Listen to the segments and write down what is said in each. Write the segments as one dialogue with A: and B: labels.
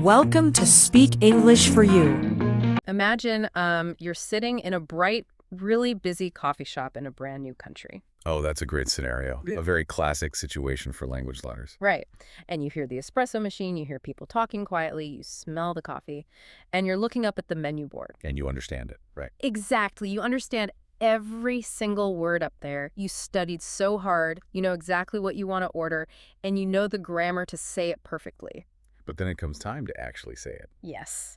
A: Welcome to Speak English for You.
B: Imagine you're sitting in a bright, really busy coffee shop in a brand new country.
C: Oh, that's a great scenario. A very classic situation for language learners.
B: Right. And you hear the espresso machine, you hear people talking quietly, you smell the coffee, and you're looking up at the menu board.
C: And you understand it, right?
B: Exactly. You understand every single word up there. You studied so hard, you know exactly what you want to order, and you know the grammar to say it perfectly.
C: But then it comes time to actually say it.
B: Yes.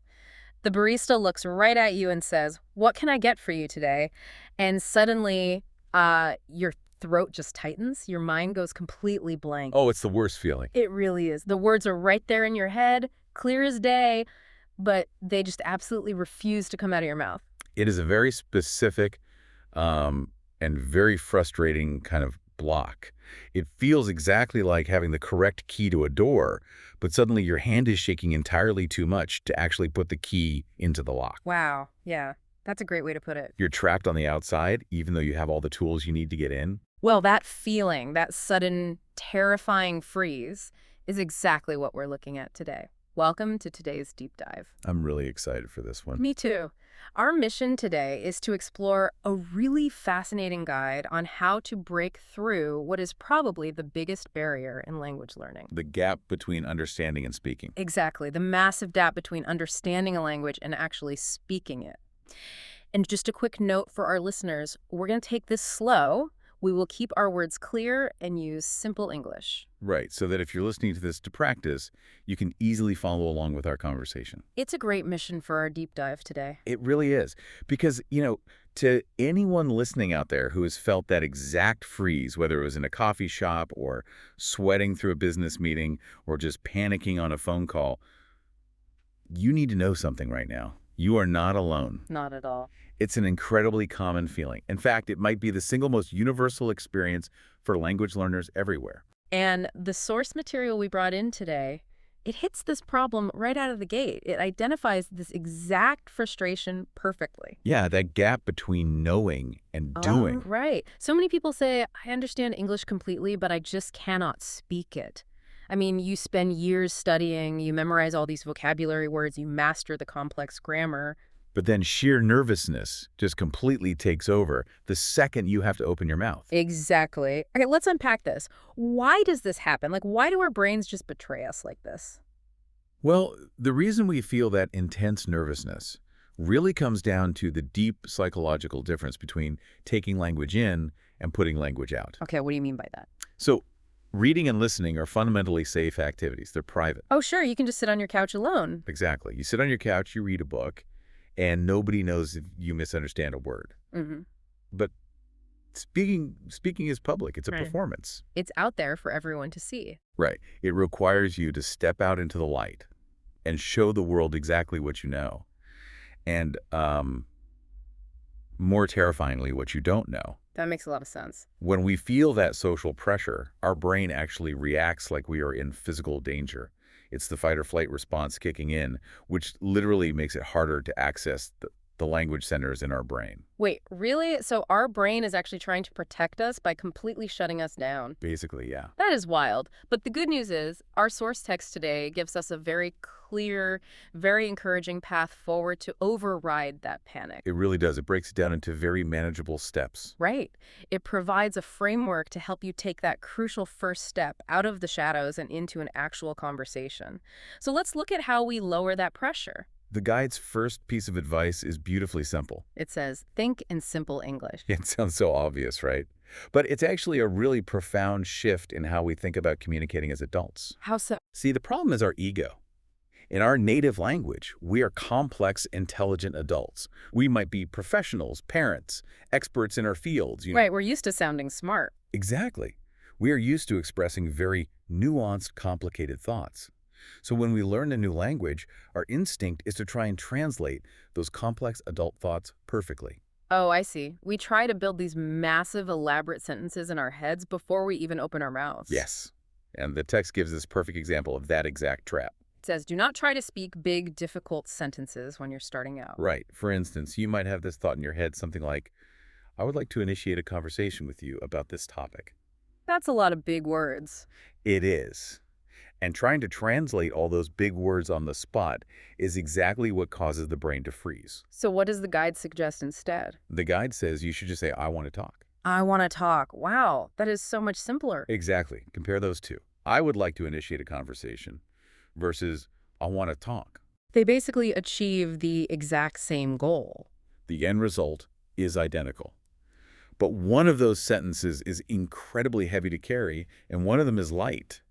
B: The barista looks right at you and says, "What can I get for you today?" And suddenly, your throat just tightens. Your mind goes completely blank.
C: Oh, it's the worst feeling.
B: It really is. The words are right there in your head, clear as day, but they just absolutely refuse to come out of your mouth.
C: It is a very specific and very frustrating kind of block. It feels exactly like having the correct key to a door, but suddenly your hand is shaking entirely too much to actually put the key into the lock.
B: Wow. Yeah, that's a great way to put it.
C: You're trapped on the outside, even though you have all the tools you need to get in.
B: Well, that feeling, that sudden, terrifying freeze, is exactly what we're looking at today. Welcome to today's deep dive.
C: I'm really excited for this one.
B: Me too. Our mission today is to explore a really fascinating guide on how to break through what is probably the biggest barrier in language learning.
C: The gap between understanding and speaking.
B: Exactly, the massive gap between understanding a language and actually speaking it. And just a quick note for our listeners, we're going to take this slow. We will keep our words clear and use simple English.
C: Right, so that if you're listening to this to practice, you can easily follow along with our conversation.
B: It's a great mission for our deep dive today.
C: It really is. Because, to anyone listening out there who has felt that exact freeze, whether it was in a coffee shop or sweating through a business meeting or just panicking on a phone call, you need to know something right now. You are not alone.
B: Not at all.
C: It's an incredibly common feeling. In fact, it might be the single most universal experience for language learners everywhere.
B: And the source material we brought in today, it hits this problem right out of the gate. It identifies this exact frustration perfectly.
C: Yeah, that gap between knowing and doing.
B: Right. So many people say, I understand English completely, but I just cannot speak it. I mean, you spend years studying, you memorize all these vocabulary words, you master the complex grammar.
C: But then sheer nervousness just completely takes over the second you have to open your mouth.
B: Exactly. Okay, let's unpack this. Why does this happen? Like, why do our brains just betray us like this?
C: Well, the reason we feel that intense nervousness really comes down to the deep psychological difference between taking language in and putting language out.
B: Okay, what do you mean by that?
C: So, reading and listening are fundamentally safe activities. They're private.
B: Oh, sure, you can just sit on your couch alone.
C: Exactly. You sit on your couch, you read a book, and nobody knows if you misunderstand a word.
B: Mm-hmm.
C: But speaking is public. It's a
B: Right.
C: performance.
B: It's out there for everyone to see.
C: Right. It requires you to step out into the light and show the world exactly what you know. And more terrifyingly, what you don't know.
B: That makes a lot of sense.
C: When we feel that social pressure, our brain actually reacts like we are in physical danger. It's the fight or flight response kicking in, which literally makes it harder to access the language centers in our brain.
B: Wait, really? So our brain is actually trying to protect us by completely shutting us down?
C: Basically, yeah.
B: That is wild. But the good news is our source text today gives us a very clear, very encouraging path forward to override that panic.
C: It really does. It breaks it down into very manageable steps.
B: Right. It provides a framework to help you take that crucial first step out of the shadows and into an actual conversation. So let's look at how we lower that pressure.
C: The guide's first piece of advice is beautifully simple.
B: It says, think in simple English.
C: It sounds so obvious, right? But it's actually a really profound shift in how we think about communicating as adults.
B: How so?
C: See, the problem is our ego. In our native language, we are complex, intelligent adults. We might be professionals, parents, experts in our fields.
B: Right, we're used to sounding smart.
C: Exactly. We are used to expressing very nuanced, complicated thoughts. So when we learn a new language, our instinct is to try and translate those complex adult thoughts perfectly.
B: Oh, I see. We try to build these massive, elaborate sentences in our heads before we even open our mouths.
C: Yes. And the text gives this perfect example of that exact trap.
B: It says, do not try to speak big, difficult sentences when you're starting out.
C: Right. For instance, you might have this thought in your head, something like, I would like to initiate a conversation with you about this topic.
B: That's a lot of big words.
C: It is. And trying to translate all those big words on the spot is exactly what causes the brain to freeze.
B: So what does the guide suggest instead?
C: The guide says you should just say, I want to talk.
B: I want to talk. Wow, that is so much simpler.
C: Exactly. Compare those two. I would like to initiate a conversation versus I want to talk.
B: They basically achieve the exact same goal.
C: The end result is identical. But one of those sentences is incredibly heavy to carry, and one of them is light.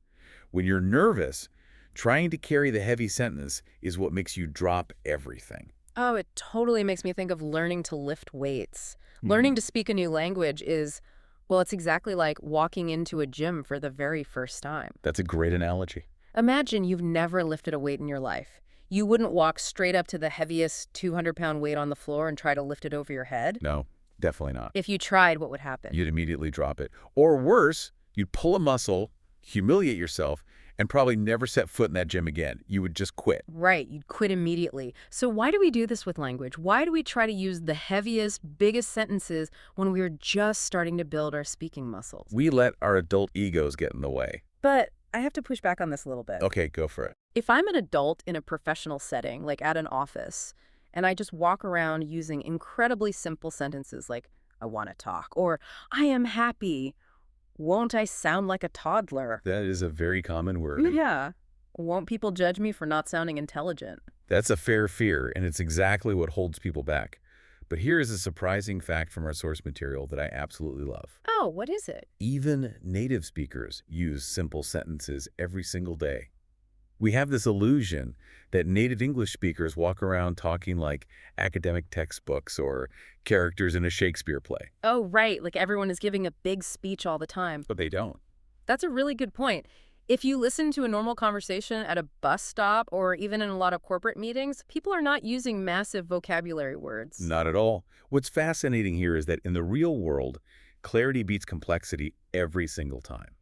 C: When you're nervous, trying to carry the heavy sentence is what makes you drop everything.
B: Oh, it totally makes me think of learning to lift weights. Learning to speak a new language is, well, it's exactly like walking into a gym for the very first time.
C: That's a great analogy.
B: Imagine you've never lifted a weight in your life. You wouldn't walk straight up to the heaviest 200-pound weight on the floor and try to lift it over your head.
C: No, definitely not.
B: If you tried, what would happen?
C: You'd immediately drop it. Or worse, you'd pull a muscle, humiliate yourself, and probably never set foot in that gym again. You would just quit.
B: Right, you'd quit immediately. So why do we do this with language? Why do we try to use the heaviest, biggest sentences when we're just starting to build our speaking muscles?
C: We let our adult egos get in the way.
B: But I have to push back on this a little bit.
C: Okay, go for it.
B: If I'm an adult in a professional setting, like at an office, and I just walk around using incredibly simple sentences like, I want to talk, or I am happy, won't I sound like a toddler?
C: That is a very common word.
B: Yeah. Won't people judge me for not sounding intelligent?
C: That's a fair fear, and it's exactly what holds people back. But here is a surprising fact from our source material that I absolutely love.
B: Oh, what is it?
C: Even native speakers use simple sentences every single day. We have this illusion that native English speakers walk around talking like academic textbooks or characters in a Shakespeare play.
B: Oh, right. Like everyone is giving a big speech all the time.
C: But they don't.
B: That's a really good point. If you listen to a normal conversation at a bus stop or even in a lot of corporate meetings, people are not using massive vocabulary words.
C: Not at all. What's fascinating here is that in the real world, clarity beats complexity every single time.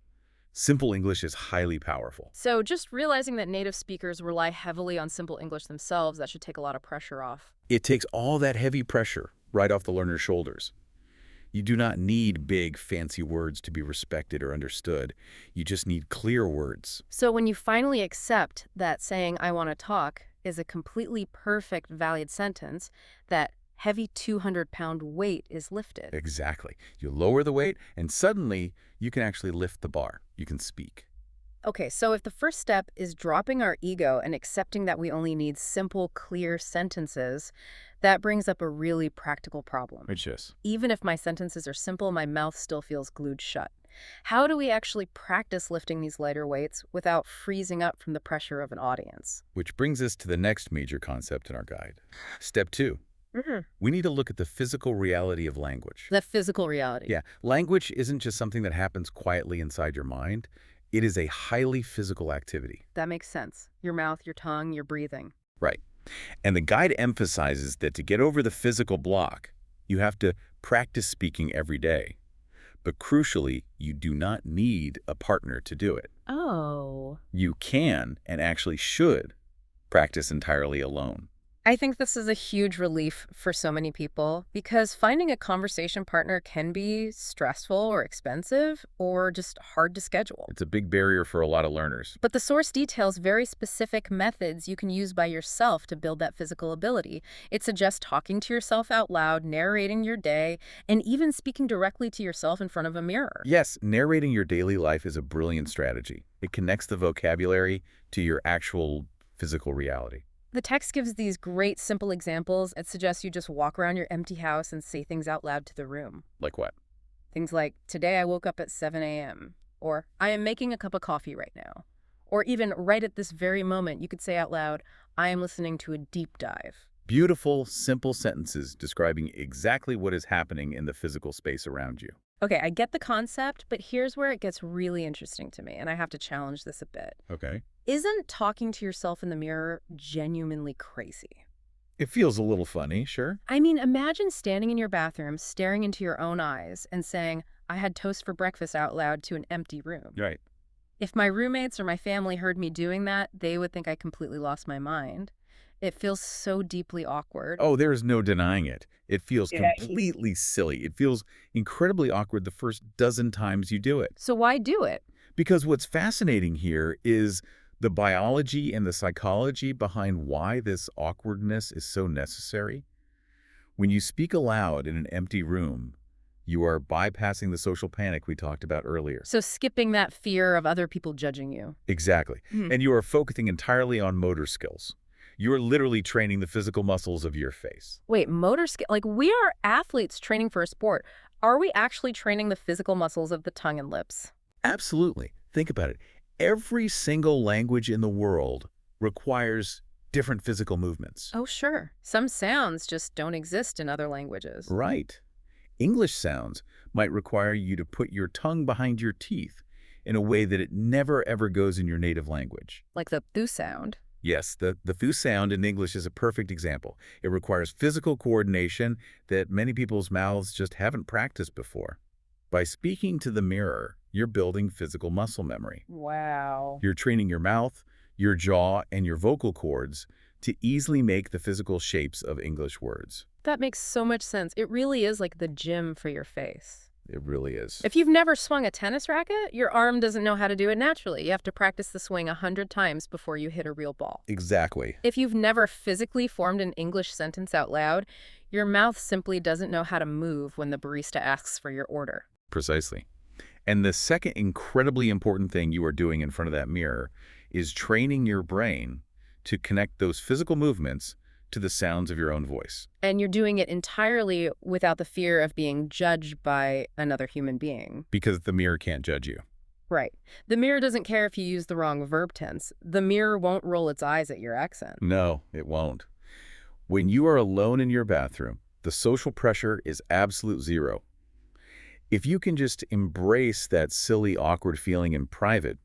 C: Simple English is highly powerful.
B: So just realizing that native speakers rely heavily on simple English themselves, that should take a lot of pressure off.
C: It takes all that heavy pressure right off the learner's shoulders. You do not need big, fancy words to be respected or understood. You just need clear words.
B: So when you finally accept that saying, I want to talk, is a completely perfect, valid sentence, that heavy 200-pound weight is lifted.
C: Exactly. You lower the weight, and suddenly you can actually lift the bar. You can speak.
B: Okay, so if the first step is dropping our ego and accepting that we only need simple, clear sentences, that brings up a really practical problem.
C: Which is?
B: Even if my sentences are simple, my mouth still feels glued shut. How do we actually practice lifting these lighter weights without freezing up from the pressure of an audience?
C: Which brings us to the next major concept in our guide. Step 2. We need to look at the physical reality of language.
B: The physical reality.
C: Yeah, language isn't just something that happens quietly inside your mind. It is a highly physical activity.
B: That makes sense. Your mouth, your tongue, your breathing.
C: Right. And the guide emphasizes that to get over the physical block, you have to practice speaking every day. But crucially, you do not need a partner to do it.
B: Oh.
C: You can, and actually should, practice entirely alone.
B: I think this is a huge relief for so many people because finding a conversation partner can be stressful or expensive or just hard to schedule.
C: It's a big barrier for a lot of learners.
B: But the source details very specific methods you can use by yourself to build that physical ability. It suggests talking to yourself out loud, narrating your day, and even speaking directly to yourself in front of a mirror.
C: Yes, narrating your daily life is a brilliant strategy. It connects the vocabulary to your actual physical reality.
B: The text gives these great simple examples. It suggests you just walk around your empty house and say things out loud to the room.
C: Like what?
B: Things like, today I woke up at 7 a.m. Or, I am making a cup of coffee right now. Or even right at this very moment, you could say out loud, I am listening to a deep dive.
C: Beautiful, simple sentences describing exactly what is happening in the physical space around you.
B: Okay, I get the concept, but here's where it gets really interesting to me, and I have to challenge this a bit.
C: Okay.
B: Isn't talking to yourself in the mirror genuinely crazy?
C: It feels a little funny, sure.
B: I mean, imagine standing in your bathroom, staring into your own eyes, and saying, I had toast for breakfast out loud to an empty room.
C: Right.
B: If my roommates or my family heard me doing that, they would think I completely lost my mind. It feels so deeply awkward.
C: Oh, there's no denying it. It feels completely silly. It feels incredibly awkward the first dozen times you do it.
B: So why do it?
C: Because what's fascinating here is The biology and the psychology behind why this awkwardness is so necessary. When you speak aloud in an empty room, you are bypassing the social panic we talked about earlier.
B: So skipping that fear of other people judging you.
C: Exactly.
B: Mhm.
C: And you are focusing entirely on motor skills. You are literally training the physical muscles of your face.
B: Wait, motor skill? Like, we are athletes training for a sport. Are we actually training the physical muscles of the tongue and lips?
C: Absolutely. Think about it. Every single language in the world requires different physical movements.
B: Oh, sure. Some sounds just don't exist in other languages.
C: Right. English sounds might require you to put your tongue behind your teeth in a way that it never ever goes in your native language.
B: Like the thu sound.
C: Yes, the thu sound in English is a perfect example. It requires physical coordination that many people's mouths just haven't practiced before. By speaking to the mirror, you're building physical muscle memory.
B: Wow.
C: You're training your mouth, your jaw, and your vocal cords to easily make the physical shapes of English words.
B: That makes so much sense. It really is like the gym for your face.
C: It really is.
B: If you've never swung a tennis racket, your arm doesn't know how to do it naturally. You have to practice the swing 100 times before you hit a real ball.
C: Exactly.
B: If you've never physically formed an English sentence out loud, your mouth simply doesn't know how to move when the barista asks for your order.
C: Precisely. And the second incredibly important thing you are doing in front of that mirror is training your brain to connect those physical movements to the sounds of your own voice.
B: And you're doing it entirely without the fear of being judged by another human being.
C: Because the mirror can't judge you.
B: Right. The mirror doesn't care if you use the wrong verb tense. The mirror won't roll its eyes at your accent.
C: No, it won't. When you are alone in your bathroom, the social pressure is absolute zero. If you can just embrace that silly, awkward feeling in private,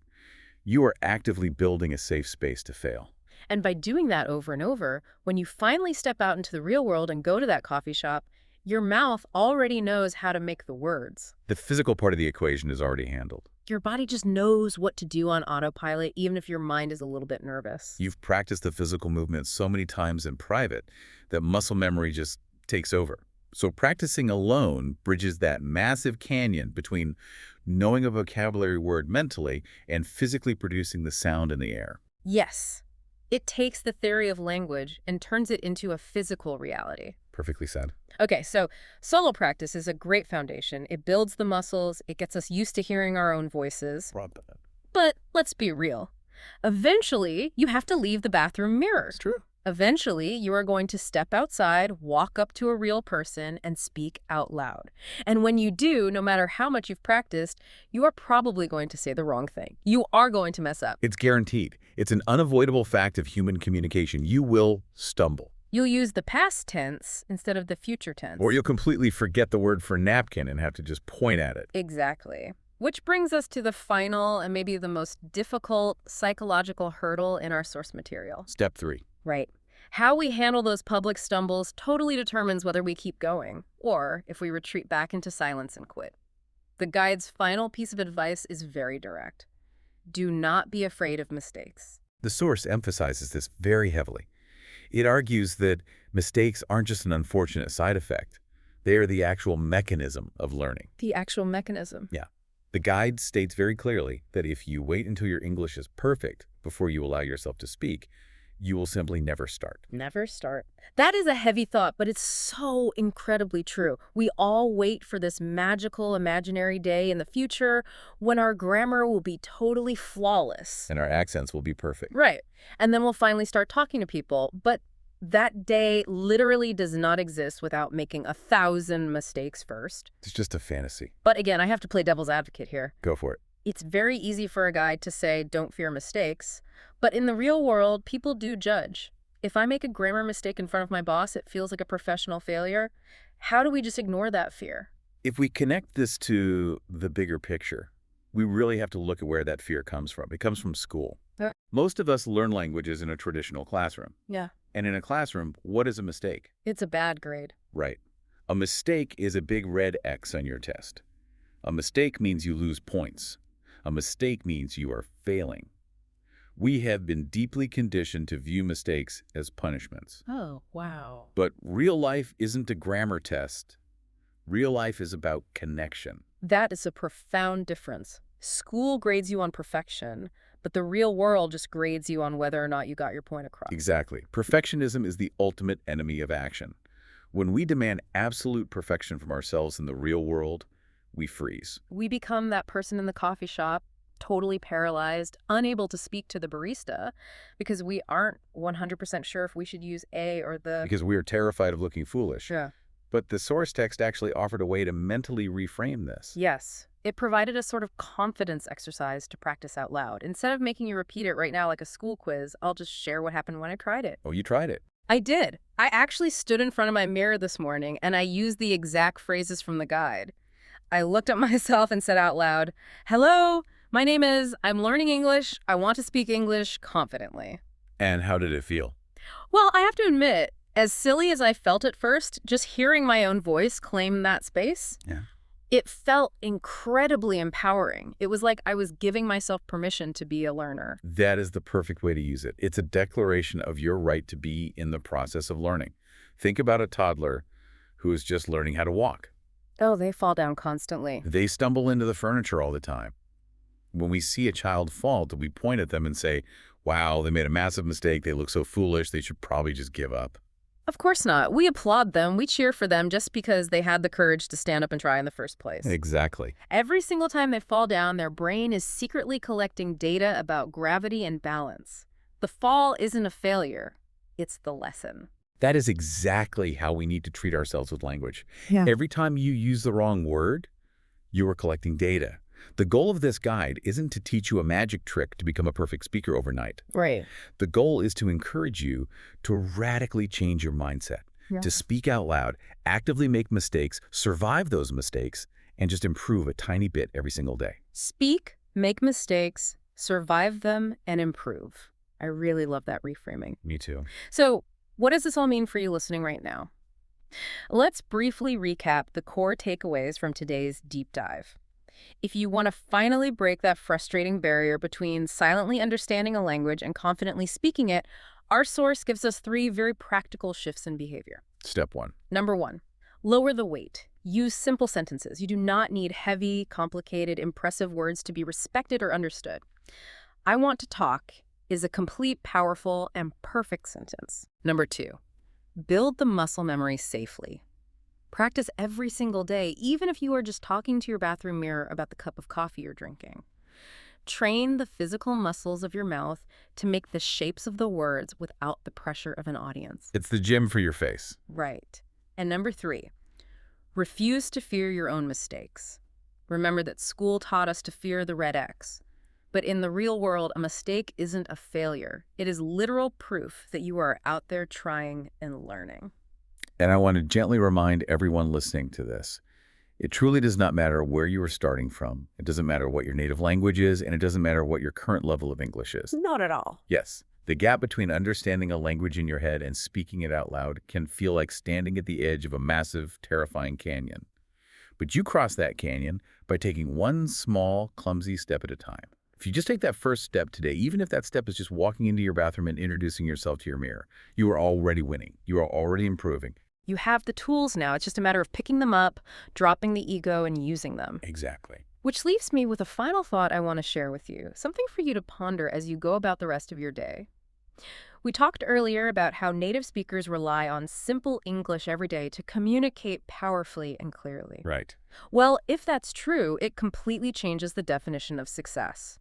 C: you are actively building a safe space to fail.
B: And by doing that over and over, when you finally step out into the real world and go to that coffee shop, your mouth already knows how to make the words.
C: The physical part of the equation is already handled.
B: Your body just knows what to do on autopilot, even if your mind is a little bit nervous.
C: You've practiced the physical movements so many times in private that muscle memory just takes over. So practicing alone bridges that massive canyon between knowing a vocabulary word mentally and physically producing the sound in the air.
B: Yes. It takes the theory of language and turns it into a physical reality.
C: Perfectly said.
B: Okay, so solo practice is a great foundation. It builds the muscles, it gets us used to hearing our own voices. But let's be real. Eventually, you have to leave the bathroom mirror.
C: It's true.
B: Eventually, you are going to step outside, walk up to a real person, and speak out loud. And when you do, no matter how much you've practiced, you are probably going to say the wrong thing. You are going to mess up.
C: It's guaranteed. It's an unavoidable fact of human communication. You will stumble.
B: You'll use the past tense instead of the future tense.
C: Or you'll completely forget the word for napkin and have to just point at it.
B: Exactly. Which brings us to the final and maybe the most difficult psychological hurdle in our source material.
C: Step 3.
B: Right. How we handle those public stumbles totally determines whether we keep going, or if we retreat back into silence and quit. The guide's final piece of advice is very direct. Do not be afraid of mistakes.
C: The source emphasizes this very heavily. It argues that mistakes aren't just an unfortunate side effect. They are the actual mechanism of learning.
B: The actual mechanism.
C: Yeah. The guide states very clearly that if you wait until your English is perfect before you allow yourself to speak, you will simply never start.
B: Never start. That is a heavy thought, but it's so incredibly true. We all wait for this magical imaginary day in the future when our grammar will be totally flawless.
C: And our accents will be perfect.
B: Right. And then we'll finally start talking to people. But that day literally does not exist without making 1,000 mistakes first.
C: It's just a fantasy.
B: But again, I have to play devil's advocate here.
C: Go for it.
B: It's very easy for a guide to say, don't fear mistakes. But in the real world, people do judge. If I make a grammar mistake in front of my boss, it feels like a professional failure. How do we just ignore that fear?
C: If we connect this to the bigger picture, we really have to look at where that fear comes from. It comes from school. Most of us learn languages in a traditional classroom.
B: Yeah.
C: And in a classroom, what is a mistake?
B: It's a bad grade.
C: Right. A mistake is a big red X on your test. A mistake means you lose points. A mistake means you are failing. We have been deeply conditioned to view mistakes as punishments.
B: Oh, wow.
C: But real life isn't a grammar test. Real life is about connection.
B: That is a profound difference. School grades you on perfection, but the real world just grades you on whether or not you got your point across.
C: Exactly. Perfectionism is the ultimate enemy of action. When we demand absolute perfection from ourselves in the real world, we freeze.
B: We become that person in the coffee shop, totally paralyzed, unable to speak to the barista because we aren't 100% sure if we should use a or the...
C: Because we are terrified of looking foolish.
B: Yeah.
C: But the source text actually offered a way to mentally reframe this.
B: Yes. It provided a sort of confidence exercise to practice out loud. Instead of making you repeat it right now like a school quiz, I'll just share what happened when I tried it.
C: Oh, you tried it.
B: I did. I actually stood in front of my mirror this morning and I used the exact phrases from the guide. I looked at myself and said out loud, "Hello, my name is, I'm learning English. I want to speak English confidently."
C: And how did it feel?
B: Well, I have to admit, as silly as I felt at first, just hearing my own voice claim that space,
C: Yeah.
B: it felt incredibly empowering. It was like I was giving myself permission to be a learner.
C: That is the perfect way to use it. It's a declaration of your right to be in the process of learning. Think about a toddler who is just learning how to walk.
B: Oh, they fall down constantly.
C: They stumble into the furniture all the time. When we see a child fall, do we point at them and say, wow, they made a massive mistake, they look so foolish, they should probably just give up?
B: Of course not. We applaud them. We cheer for them just because they had the courage to stand up and try in the first place.
C: Exactly.
B: Every single time they fall down, their brain is secretly collecting data about gravity and balance. The fall isn't a failure. It's the lesson.
C: That is exactly how we need to treat ourselves with language.
A: Yeah.
C: Every time you use the wrong word, you are collecting data. The goal of this guide isn't to teach you a magic trick to become a perfect speaker overnight.
B: Right.
C: The goal is to encourage you to radically change your mindset, to speak out loud, actively make mistakes, survive those mistakes, and just improve a tiny bit every single day.
B: Speak, make mistakes, survive them, and improve. I really love that reframing.
C: Me too.
B: So, what does this all mean for you listening right now? Let's briefly recap the core takeaways from today's deep dive. If you want to finally break that frustrating barrier between silently understanding a language and confidently speaking it, our source gives us 3 very practical shifts in behavior.
C: Step 1.
B: Number 1, lower the weight. Use simple sentences. You do not need heavy, complicated, impressive words to be respected or understood. I want to talk is a complete, powerful, and perfect sentence. Number 2, build the muscle memory safely. Practice every single day, even if you are just talking to your bathroom mirror about the cup of coffee you're drinking. Train the physical muscles of your mouth to make the shapes of the words without the pressure of an audience.
C: It's the gym for your face.
B: Right. And number 3, refuse to fear your own mistakes. Remember that school taught us to fear the red X. But in the real world, a mistake isn't a failure. It is literal proof that you are out there trying and learning.
C: And I want to gently remind everyone listening to this. It truly does not matter where you are starting from. It doesn't matter what your native language is, and it doesn't matter what your current level of English is.
A: Not at all.
C: Yes, the gap between understanding a language in your head and speaking it out loud can feel like standing at the edge of a massive, terrifying canyon. But you cross that canyon by taking one small, clumsy step at a time. If you just take that first step today, even if that step is just walking into your bathroom and introducing yourself to your mirror, you are already winning. You are already improving.
B: You have the tools now. It's just a matter of picking them up, dropping the ego, and using them.
C: Exactly.
B: Which leaves me with a final thought I want to share with you, something for you to ponder as you go about the rest of your day. We talked earlier about how native speakers rely on simple English every day to communicate powerfully and clearly.
C: Right.
B: Well, if that's true, it completely changes the definition of success.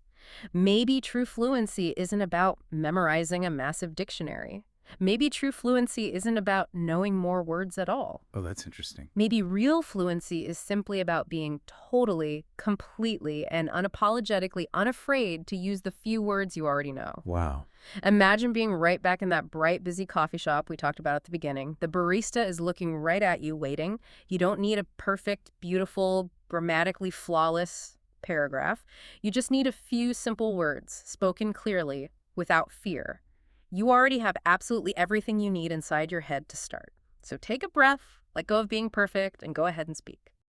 B: Maybe true fluency isn't about memorizing a massive dictionary. Maybe true fluency isn't about knowing more words at all.
C: Oh, that's interesting.
B: Maybe real fluency is simply about being totally, completely, and unapologetically unafraid to use the few words you already know.
C: Wow.
B: Imagine being right back in that bright, busy coffee shop we talked about at the beginning. The barista is looking right at you, waiting. You don't need a perfect, beautiful, grammatically flawless paragraph. You just need a few simple words, spoken clearly, without fear. You already have absolutely everything you need inside your head to start. So take a breath, let go of being perfect, and go ahead and speak.